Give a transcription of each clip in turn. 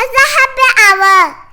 It's a happy hour.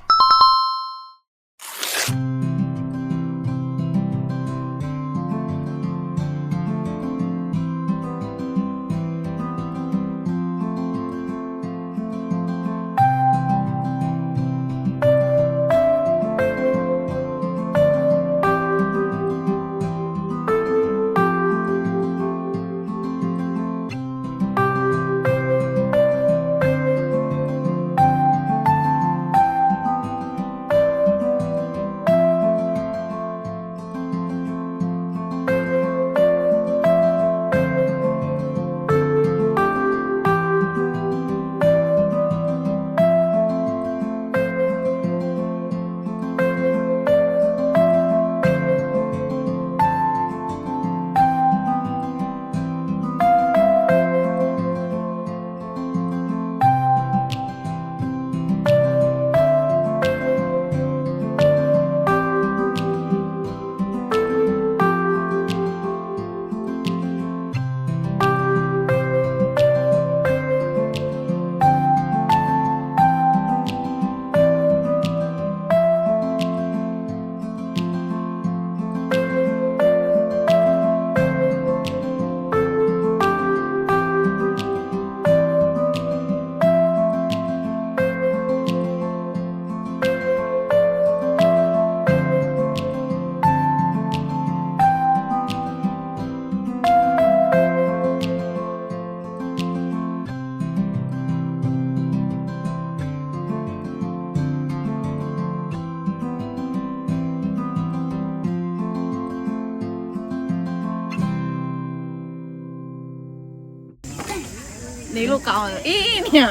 Ní lúc cậu ý nè.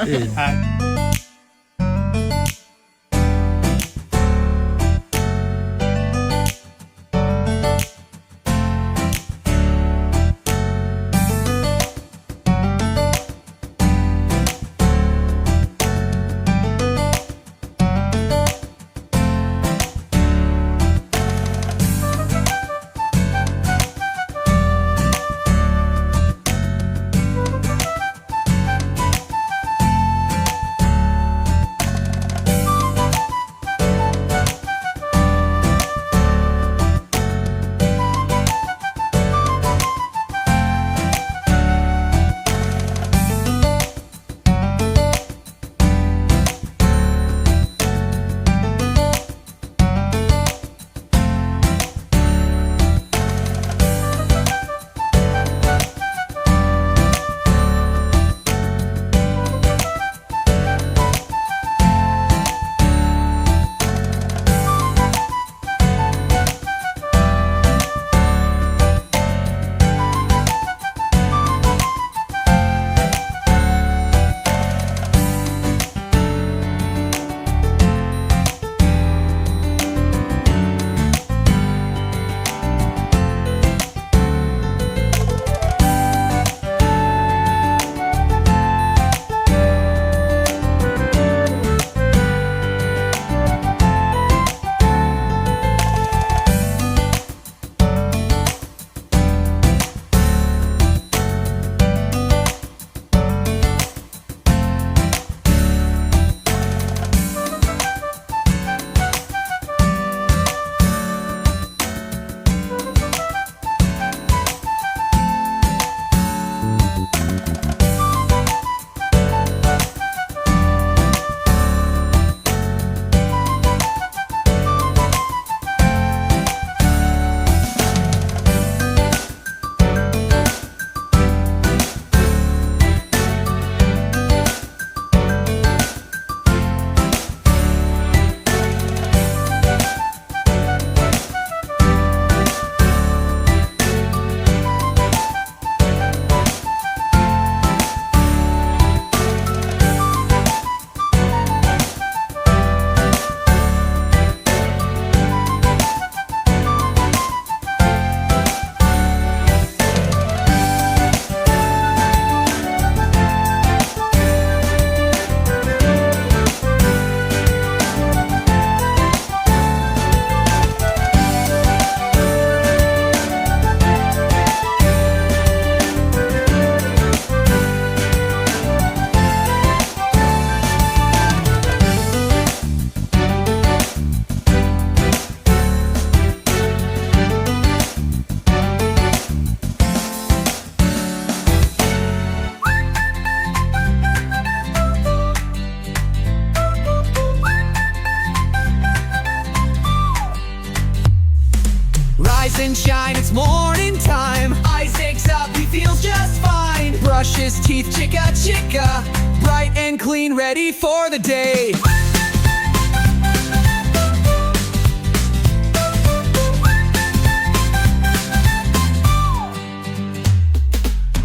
brush his teeth, chicka chicka, bright and clean, ready for the day.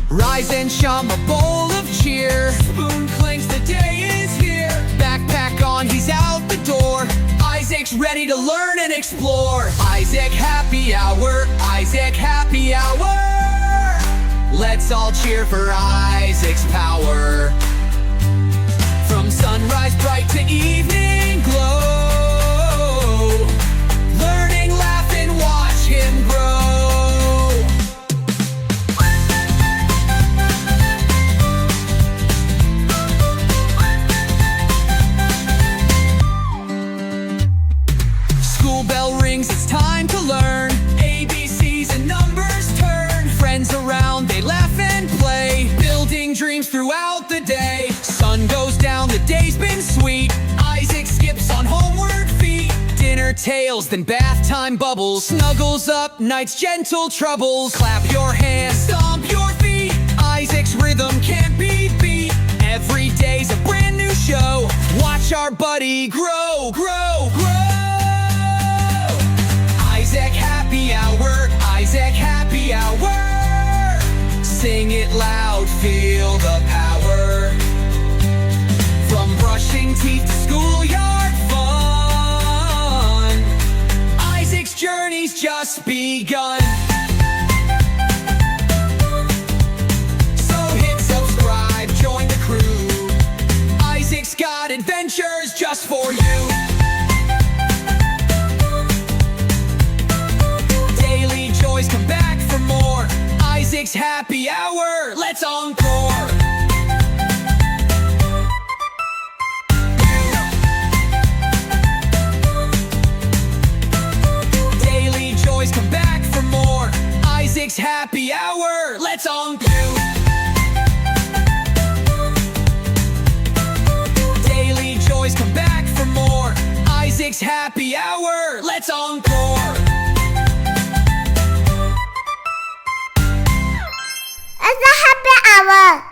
Rise and shum, a bowl of cheer. Spoon clinks, the day is here. Backpack on, he's out the door. Isaac's ready to learn and explore. Isaac happy hour, Isaac happy hour. Let's all cheer for Isaac's power. From sunrise bright to evening glow, learning, laugh, and watch him grow. School bell rings, it's time to learn. ABCs and numbers turn. Friends around, they laugh and play, building dreams throughout the day. Sun goes down, the day's been sweet. Isaac skips on homeward feet. Dinner tales, then bath time bubbles. Snuggles up, night's gentle troubles. Clap your hands, stomp your feet. Isaac's rhythm can't be beat. Every day's a brand new show. Watch our buddy grow, grow, grow. Isaac happy hour, Isaac happy hour. Sing it loud, feel the power. From brushing teeth to schoolyard fun, Isaac's journey's just begun. So hit subscribe, join the crew. Isaac's got adventures just for you. Daily joys come back for more. Isaac's happy hour, let's encore. Daily joys come back for more. Isaac's happy hour, let's encore. Daily joys come back for more. Isaac's happy hour, let's encore. It's a happy hour.